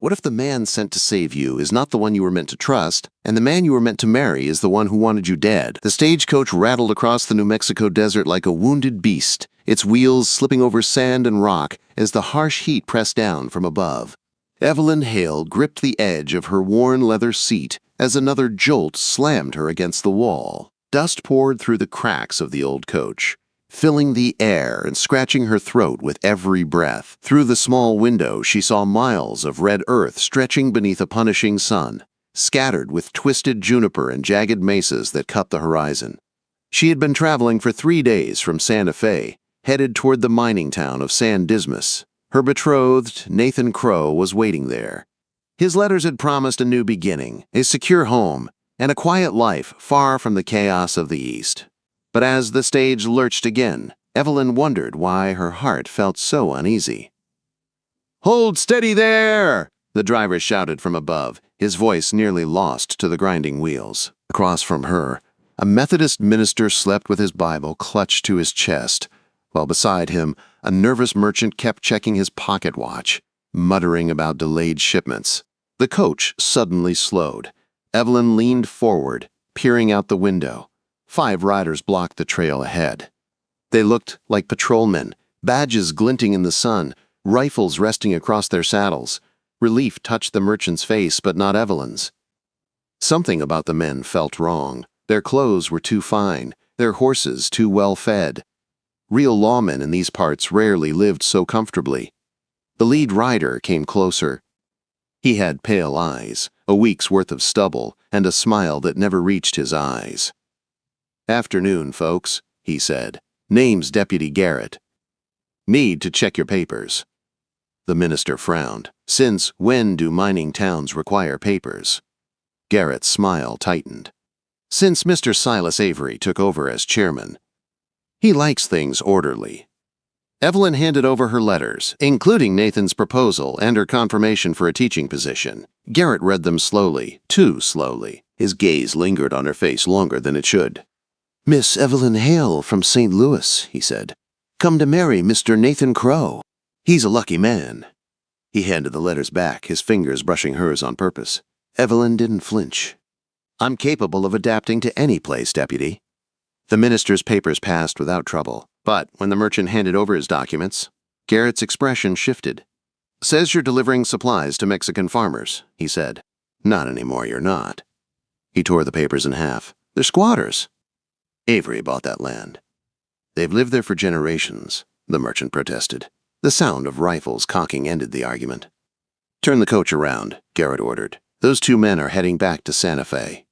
What if the man sent to save you is not the one you were meant to trust, and the man you were meant to marry is the one who wanted you dead? The stagecoach rattled across the New Mexico desert like a wounded beast, its wheels slipping over sand and rock as the harsh heat pressed down from above. Evelyn Hale gripped the edge of her worn leather seat as another jolt slammed her against the wall. Dust poured through the cracks of the old coach, filling the air and scratching her throat with every breath. Through the small window, she saw miles of red earth stretching beneath a punishing sun, scattered with twisted juniper and jagged mesas that cut the horizon. She had been traveling for 3 days from Santa Fe, headed toward the mining town of San Dismas. Her betrothed, Nathan Crow, was waiting there. His letters had promised a new beginning, a secure home, and a quiet life far from the chaos of the East. But as the stage lurched again, Evelyn wondered why her heart felt so uneasy. "Hold steady there!" the driver shouted from above, his voice nearly lost to the grinding wheels. Across from her, a Methodist minister slept with his Bible clutched to his chest, while beside him, a nervous merchant kept checking his pocket watch, muttering about delayed shipments. The coach suddenly slowed. Evelyn leaned forward, peering out the window. 5 riders blocked the trail ahead. They looked like patrolmen, badges glinting in the sun, rifles resting across their saddles. Relief touched the merchant's face, but not Evelyn's. Something about the men felt wrong. Their clothes were too fine, their horses too well fed. Real lawmen in these parts rarely lived so comfortably. The lead rider came closer. He had pale eyes, a week's worth of stubble, and a smile that never reached his eyes. "Afternoon, folks," he said. "Name's Deputy Garrett. Need to check your papers." The minister frowned. "Since when do mining towns require papers?" Garrett's smile tightened. "Since Mr. Silas Avery took over as chairman. He likes things orderly." Evelyn handed over her letters, including Nathan's proposal and her confirmation for a teaching position. Garrett read them slowly, too slowly. His gaze lingered on her face longer than it should. "Miss Evelyn Hale from St. Louis," he said. "Come to marry Mr. Nathan Crow. He's a lucky man." He handed the letters back, his fingers brushing hers on purpose. Evelyn didn't flinch. "I'm capable of adapting to any place, Deputy." The minister's papers passed without trouble, but when the merchant handed over his documents, Garrett's expression shifted. "Says you're delivering supplies to Mexican farmers," he said. "Not anymore, you're not." He tore the papers in half. "They're squatters." "Avery bought that land." "They've lived there for generations," the merchant protested. The sound of rifles cocking ended the argument. "Turn the coach around," Garrett ordered. "Those 2 men are heading back to Santa Fe."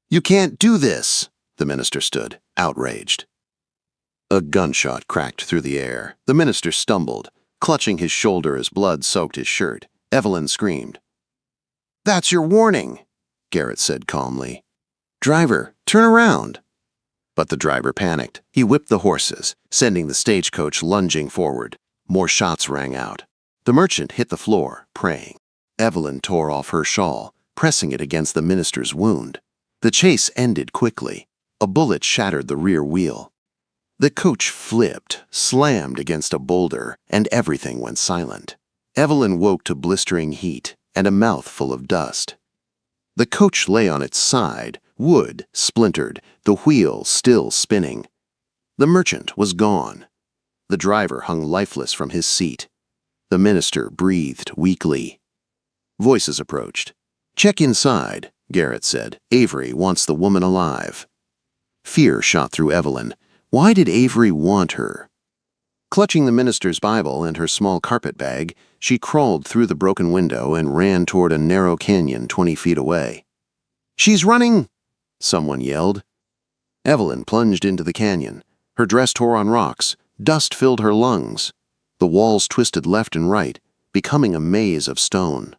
"You can't do this!" The minister stood, outraged. A gunshot cracked through the air. The minister stumbled, clutching his shoulder as blood soaked his shirt. Evelyn screamed. "That's your warning," Garrett said calmly. "Driver, turn around." But the driver panicked. He whipped the horses, sending the stagecoach lunging forward. More shots rang out. The merchant hit the floor, praying. Evelyn tore off her shawl, pressing it against the minister's wound. The chase ended quickly. A bullet shattered the rear wheel. The coach flipped, slammed against a boulder, and everything went silent. Evelyn woke to blistering heat and a mouth full of dust. The coach lay on its side, wood splintered, the wheel still spinning. The merchant was gone. The driver hung lifeless from his seat. The minister breathed weakly. Voices approached. "Check inside," Garrett said. "Avery wants the woman alive." Fear shot through Evelyn. Why did Avery want her? Clutching the minister's Bible and her small carpet bag, she crawled through the broken window and ran toward a narrow canyon 20 feet away. "She's running!" someone yelled. Evelyn plunged into the canyon. Her dress tore on rocks. Dust filled her lungs. The walls twisted left and right, becoming a maze of stone.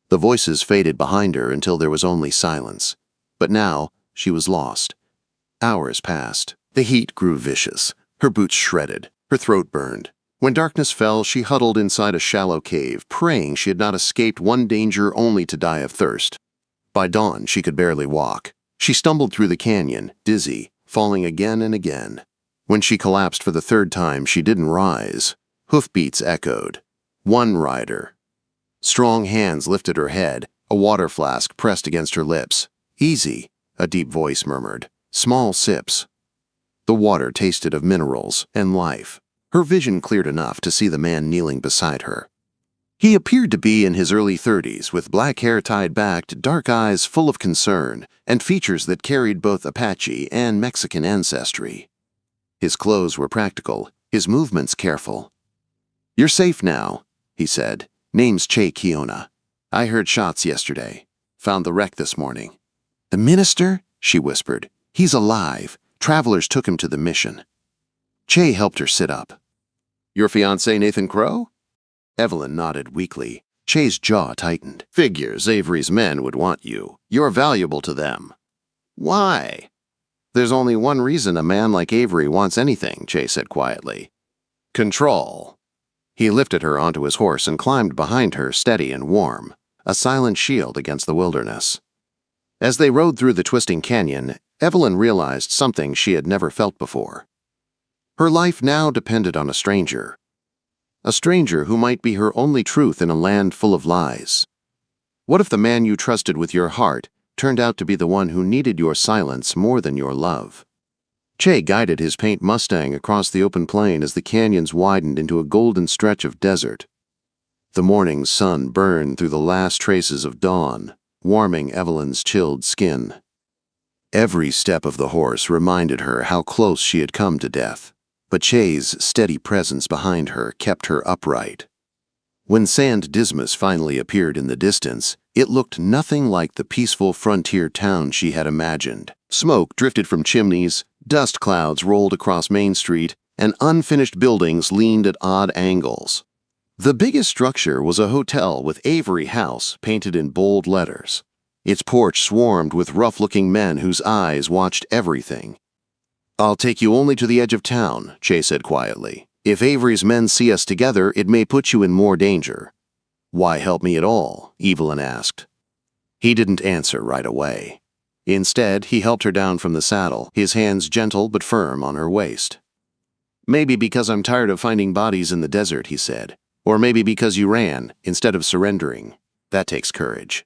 The voices faded behind her until there was only silence. But now she was lost. Hours passed. The heat grew vicious. Her boots shredded. Her throat burned. When darkness fell, she huddled inside a shallow cave, praying she had not escaped one danger only to die of thirst. By dawn, she could barely walk. She stumbled through the canyon, dizzy, falling again and again. When she collapsed for the 3rd time, she didn't rise. Hoofbeats echoed. 1 rider. Strong hands lifted her head, a water flask pressed against her lips. "Easy," a deep voice murmured. "Small sips." The water tasted of minerals and life. Her vision cleared enough to see the man kneeling beside her. He appeared to be in his early 30s, with black hair tied back, dark eyes full of concern, and features that carried both Apache and Mexican ancestry. His clothes were practical, his movements careful. "You're safe now," he said. "Name's Che Kiona. I heard shots yesterday. Found the wreck this morning." "The minister?" she whispered. "He's alive. Travelers took him to the mission." Che helped her sit up. "Your fiancé Nathan Crow?" Evelyn nodded weakly. Che's jaw tightened. "Figures Avery's men would want you. You're valuable to them." "Why?" "There's only one reason a man like Avery wants anything," Che said quietly. "Control." He lifted her onto his horse and climbed behind her, steady and warm, a silent shield against the wilderness. As they rode through the twisting canyon, Evelyn realized something she had never felt before. Her life now depended on a stranger who might be her only truth in a land full of lies. What if the man you trusted with your heart turned out to be the one who needed your silence more than your love? Che guided his paint Mustang across the open plain as the canyons widened into a golden stretch of desert. The morning sun burned through the last traces of dawn, warming Evelyn's chilled skin. Every step of the horse reminded her how close she had come to death, but Che's steady presence behind her kept her upright. When San Dismas finally appeared in the distance, it looked nothing like the peaceful frontier town she had imagined. Smoke drifted from chimneys, dust clouds rolled across Main Street, and unfinished buildings leaned at odd angles. The biggest structure was a hotel with Avery House painted in bold letters. Its porch swarmed with rough-looking men whose eyes watched everything. "I'll take you only to the edge of town," Che said quietly. "If Avery's men see us together, it may put you in more danger." "Why help me at all?" Evelyn asked. He didn't answer right away. Instead, he helped her down from the saddle, his hands gentle but firm on her waist. "Maybe because I'm tired of finding bodies in the desert," he said. "Or maybe because you ran, instead of surrendering. That takes courage."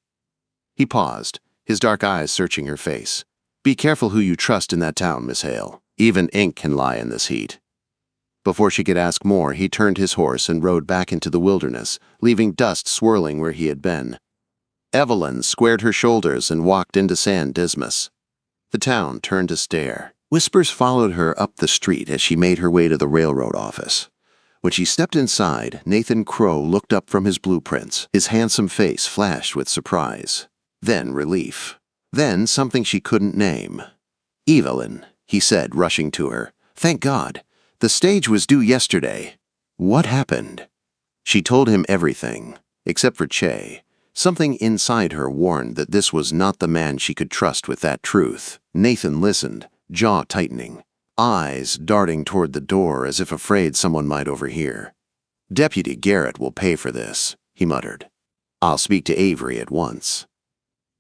He paused, his dark eyes searching her face. "Be careful who you trust in that town, Miss Hale. Even ink can lie in this heat." Before she could ask more, he turned his horse and rode back into the wilderness, leaving dust swirling where he had been. Evelyn squared her shoulders and walked into San Dismas. The town turned to stare. Whispers followed her up the street as she made her way to the railroad office. When she stepped inside, Nathan Crow looked up from his blueprints. His handsome face flashed with surprise. Then relief. Then something she couldn't name. "Evelyn," he said, rushing to her. "Thank God. The stage was due yesterday. What happened?" She told him everything, except for Che. Something inside her warned that this was not the man she could trust with that truth. Nathan listened, jaw tightening, eyes darting toward the door as if afraid someone might overhear. "Deputy Garrett will pay for this," he muttered. "I'll speak to Avery at once."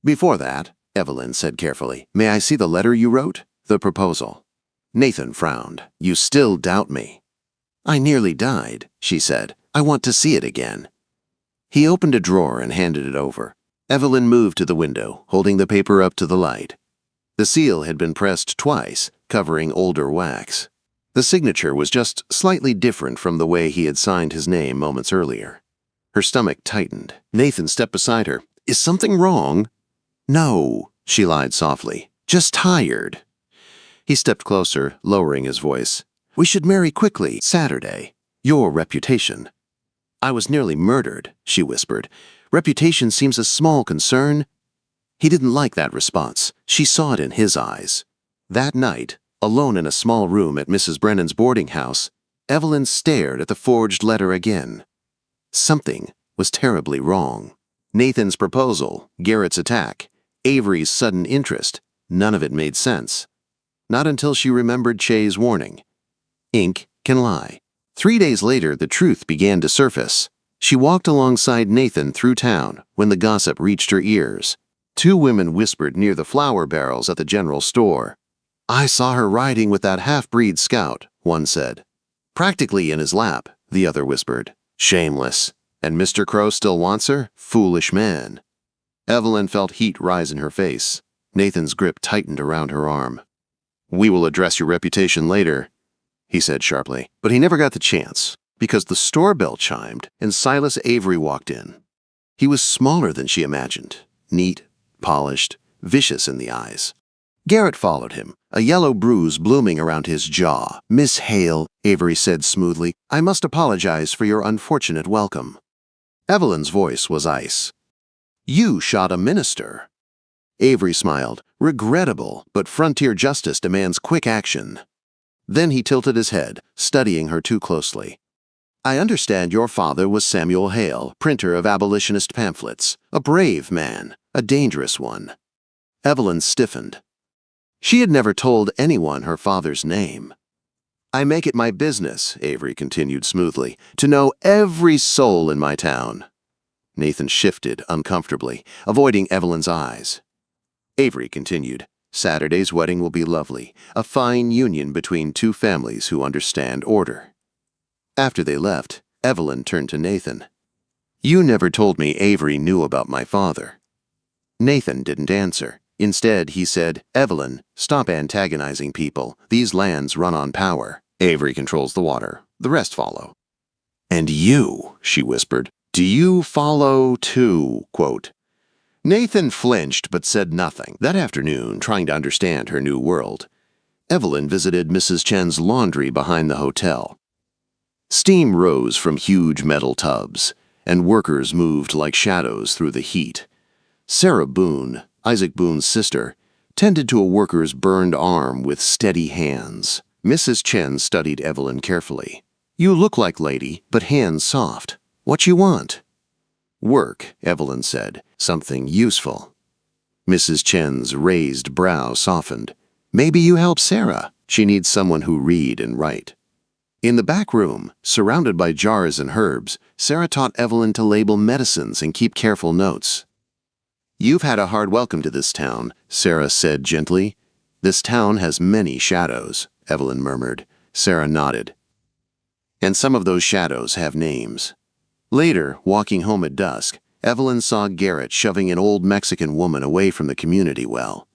"Before that," Evelyn said carefully, "may I see the letter you wrote? The proposal." Nathan frowned. "You still doubt me?" "I nearly died," she said. "I want to see it again." He opened a drawer and handed it over. Evelyn moved to the window, holding the paper up to the light. The seal had been pressed twice, covering older wax. The signature was just slightly different from the way he had signed his name moments earlier. Her stomach tightened. Nathan stepped beside her. "Is something wrong?" "No," she lied softly. "Just tired." He stepped closer, lowering his voice. "We should marry quickly, Saturday. Your reputation." "I was nearly murdered," she whispered. "Reputation seems a small concern." He didn't like that response. She saw it in his eyes. That night, alone in a small room at Mrs. Brennan's boarding house, Evelyn stared at the forged letter again. Something was terribly wrong. Nathan's proposal, Garrett's attack, Avery's sudden interest, none of it made sense. Not until she remembered Che's warning. Ink can lie. 3 days later, the truth began to surface. She walked alongside Nathan through town when the gossip reached her ears. 2 women whispered near the flour barrels at the general store. "I saw her riding with that half-breed scout," one said. "Practically in his lap," the other whispered. "Shameless." And Mr. Crow still wants her? Foolish man. Evelyn felt heat rise in her face. Nathan's grip tightened around her arm. "We will address your reputation later," he said sharply. But he never got the chance, because the store bell chimed and Silas Avery walked in. He was smaller than she imagined, neat, polished, vicious in the eyes. Garrett followed him, a yellow bruise blooming around his jaw. "Miss Hale," Avery said smoothly, "I must apologize for your unfortunate welcome." Evelyn's voice was ice. "You shot a minister." Avery smiled. "Regrettable, but frontier justice demands quick action." Then he tilted his head, studying her too closely. "I understand your father was Samuel Hale, printer of abolitionist pamphlets. A brave man, a dangerous one." Evelyn stiffened. She had never told anyone her father's name. "I make it my business," Avery continued smoothly, "to know every soul in my town." Nathan shifted uncomfortably, avoiding Evelyn's eyes. Avery continued, "Saturday's wedding will be lovely, a fine union between two families who understand order." After they left, Evelyn turned to Nathan. "You never told me Avery knew about my father." Nathan didn't answer. Instead, he said, "Evelyn, stop antagonizing people. These lands run on power. Avery controls the water. The rest follow." "And you," she whispered, "do you follow too?" Quote. Nathan flinched but said nothing. That afternoon, trying to understand her new world, Evelyn visited Mrs. Chen's laundry behind the hotel. Steam rose from huge metal tubs, and workers moved like shadows through the heat. Sarah Boone, Isaac Boone's sister, tended to a worker's burned arm with steady hands. Mrs. Chen studied Evelyn carefully. "You look like lady, but hands soft. What you want?" "Work," Evelyn said. "Something useful." Mrs. Chen's raised brow softened. "Maybe you help Sarah. She needs someone who read and write." In the back room, surrounded by jars and herbs, Sarah taught Evelyn to label medicines and keep careful notes. "You've had a hard welcome to this town," Sarah said gently. "This town has many shadows," Evelyn murmured. Sarah nodded. "And some of those shadows have names." Later, walking home at dusk, Evelyn saw Garrett shoving an old Mexican woman away from the community well.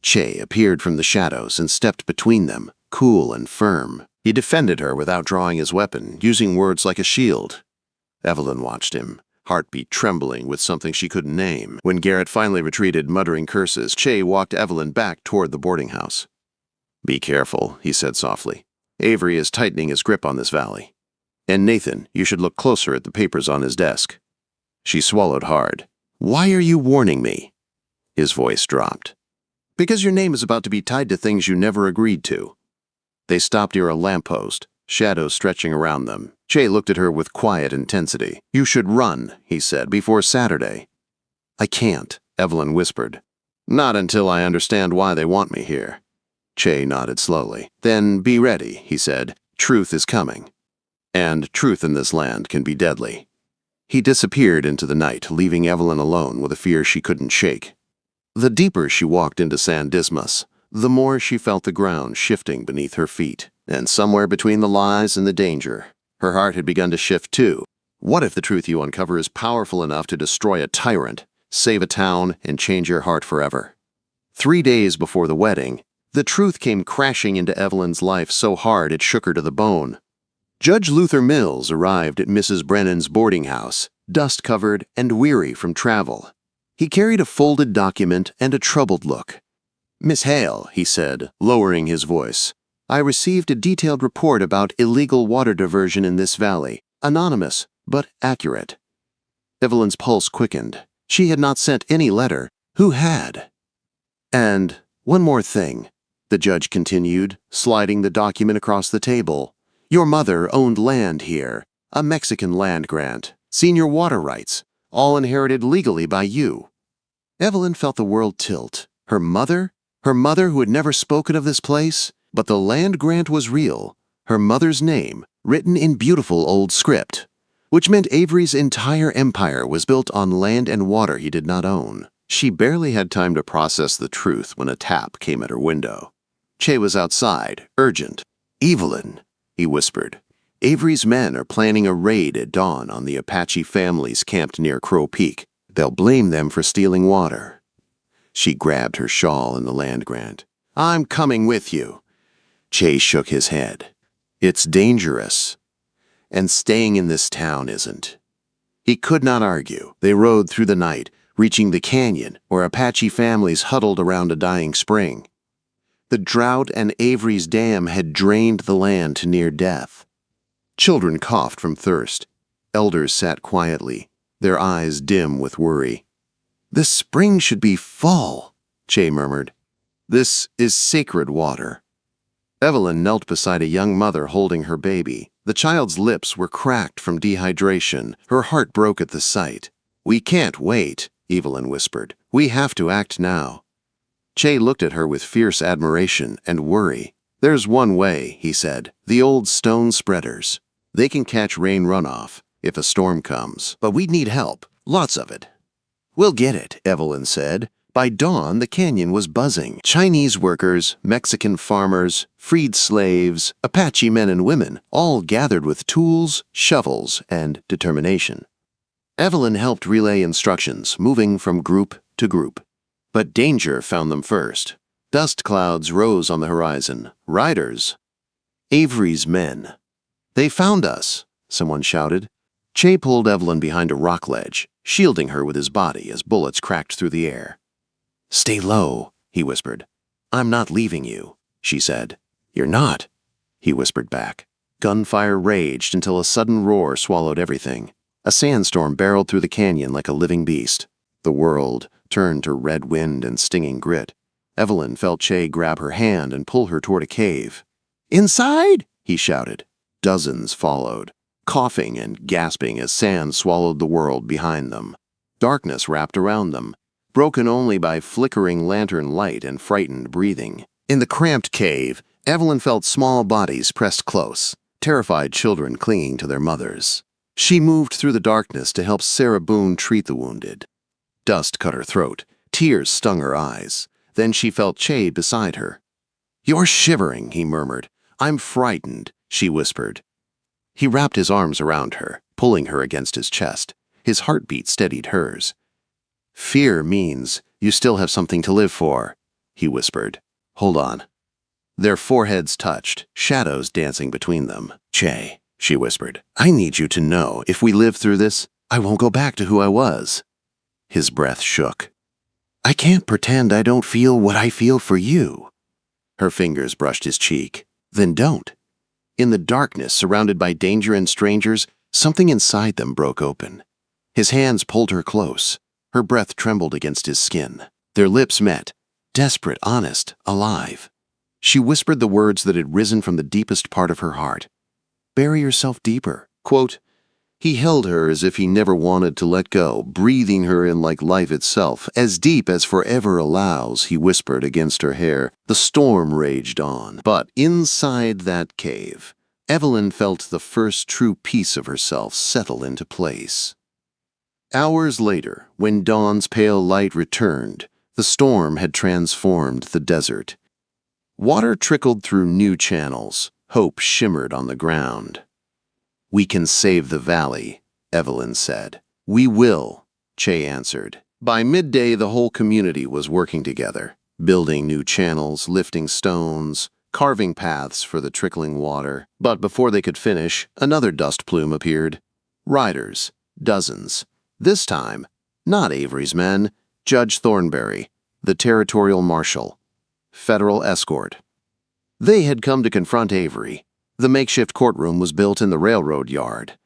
Che appeared from the shadows and stepped between them, cool and firm. He defended her without drawing his weapon, using words like a shield. Evelyn watched him, heartbeat trembling with something she couldn't name. When Garrett finally retreated, muttering curses, Che walked Evelyn back toward the boarding house. "Be careful," he said softly. "Avery is tightening his grip on this valley. And Nathan, you should look closer at the papers on his desk." She swallowed hard. "Why are you warning me?" His voice dropped. "Because your name is about to be tied to things you never agreed to." They stopped near a lamppost, shadows stretching around them. Che looked at her with quiet intensity. "You should run," he said, "before Saturday." "I can't," Evelyn whispered. "Not until I understand why they want me here." Che nodded slowly. "Then be ready," he said. "Truth is coming. And truth in this land can be deadly." He disappeared into the night, leaving Evelyn alone with a fear she couldn't shake. The deeper she walked into San Dismas, the more she felt the ground shifting beneath her feet. And somewhere between the lies and the danger, her heart had begun to shift too. What if the truth you uncover is powerful enough to destroy a tyrant, save a town, and change your heart forever? 3 days before the wedding, the truth came crashing into Evelyn's life so hard it shook her to the bone. Judge Luther Mills arrived at Mrs. Brennan's boarding house, dust-covered and weary from travel. He carried a folded document and a troubled look. "Miss Hale," he said, lowering his voice, "I received a detailed report about illegal water diversion in this valley, anonymous, but accurate." Evelyn's pulse quickened. She had not sent any letter. Who had? "And one more thing," the judge continued, sliding the document across the table. "Your mother owned land here, a Mexican land grant, senior water rights, all inherited legally by you." Evelyn felt the world tilt. Her mother? Her mother who had never spoken of this place? But the land grant was real. Her mother's name, written in beautiful old script, which meant Avery's entire empire was built on land and water he did not own. She barely had time to process the truth when a tap came at her window. Che was outside, urgent. "Evelyn," he whispered. Avery's men are planning a raid at dawn on the Apache families camped near Crow Peak. They'll blame them for stealing water. She grabbed her shawl and the land grant. I'm coming with you. Che shook his head. It's dangerous. And staying in this town isn't. He could not argue. They rode through the night, reaching the canyon where Apache families huddled around a dying spring. The drought and Avery's dam had drained the land to near death. Children coughed from thirst. Elders sat quietly, their eyes dim with worry. This spring should be full, Che murmured. This is sacred water. Evelyn knelt beside a young mother holding her baby. The child's lips were cracked from dehydration. Her heart broke at the sight. We can't wait, Evelyn whispered. We have to act now. Che looked at her with fierce admiration and worry. There's one way, he said. The old stone spreaders. They can catch rain runoff if a storm comes. But we'd need help. Lots of it. We'll get it, Evelyn said. By dawn, the canyon was buzzing. Chinese workers, Mexican farmers, freed slaves, Apache men and women, all gathered with tools, shovels, and determination. Evelyn helped relay instructions, moving from group to group. But danger found them first. Dust clouds rose on the horizon. Riders. Avery's men. They found us, someone shouted. Che pulled Evelyn behind a rock ledge, shielding her with his body as bullets cracked through the air. Stay low, he whispered. I'm not leaving you, she said. You're not, he whispered back. Gunfire raged until a sudden roar swallowed everything. A sandstorm barreled through the canyon like a living beast. The world turned to red wind and stinging grit. Evelyn felt Che grab her hand and pull her toward a cave. Inside, he shouted. Dozens followed, coughing and gasping as sand swallowed the world behind them. Darkness wrapped around them, broken only by flickering lantern light and frightened breathing. In the cramped cave, Evelyn felt small bodies pressed close, terrified children clinging to their mothers. She moved through the darkness to help Sarah Boone treat the wounded. Dust cut her throat, tears stung her eyes. Then she felt Che beside her. You're shivering, he murmured. I'm frightened, she whispered. He wrapped his arms around her, pulling her against his chest. His heartbeat steadied hers. Fear means you still have something to live for, he whispered. Hold on. Their foreheads touched, shadows dancing between them. Che, she whispered, I need you to know if we live through this, I won't go back to who I was. His breath shook. I can't pretend I don't feel what I feel for you. Her fingers brushed his cheek. Then don't. In the darkness, surrounded by danger and strangers, something inside them broke open. His hands pulled her close. Her breath trembled against his skin. Their lips met, desperate, honest, alive. She whispered the words that had risen from the deepest part of her heart. Bury yourself deeper. Quote, he held her as if he never wanted to let go, breathing her in like life itself. As deep as forever allows, he whispered against her hair. The storm raged on. But inside that cave, Evelyn felt the first true piece of herself settle into place. Hours later, when dawn's pale light returned, the storm had transformed the desert. Water trickled through new channels. Hope shimmered on the ground. We can save the valley, Evelyn said. We will, Che answered. By midday, the whole community was working together, building new channels, lifting stones, carving paths for the trickling water. But before they could finish, another dust plume appeared. Riders, dozens. This time, not Avery's men, Judge Thornberry, the territorial marshal, federal escort. They had come to confront Avery. The makeshift courtroom was built in the railroad yard.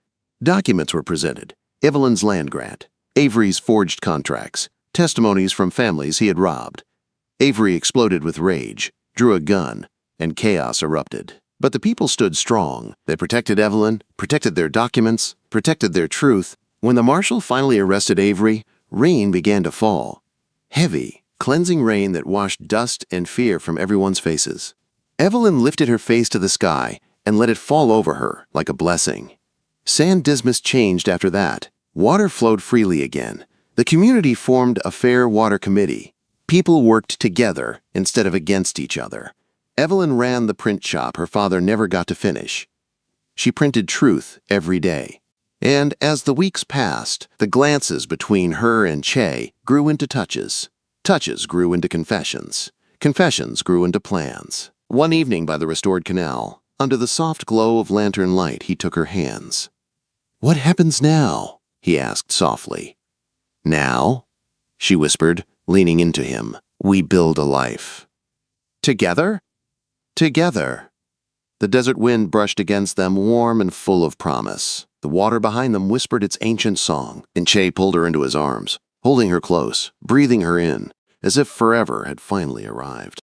Documents were presented, Evelyn's land grant, Avery's forged contracts, testimonies from families he had robbed. Avery exploded with rage, drew a gun, and chaos erupted. But the people stood strong. They protected Evelyn, protected their documents, protected their truth. When the marshal finally arrested Avery, rain began to fall. Heavy, cleansing rain that washed dust and fear from everyone's faces. Evelyn lifted her face to the sky and let it fall over her like a blessing. San Dismas changed after that. Water flowed freely again. The community formed a fair water committee. People worked together instead of against each other. Evelyn ran the print shop her father never got to finish. She printed truth every day. And as the weeks passed, the glances between her and Che grew into touches. Touches grew into confessions. Confessions grew into plans. One evening by the restored canal, under the soft glow of lantern light, he took her hands. "What happens now?" he asked softly. "Now?" she whispered, leaning into him. "We build a life." "Together?" "Together." The desert wind brushed against them, warm and full of promise. The water behind them whispered its ancient song, and Che pulled her into his arms, holding her close, breathing her in, as if forever had finally arrived.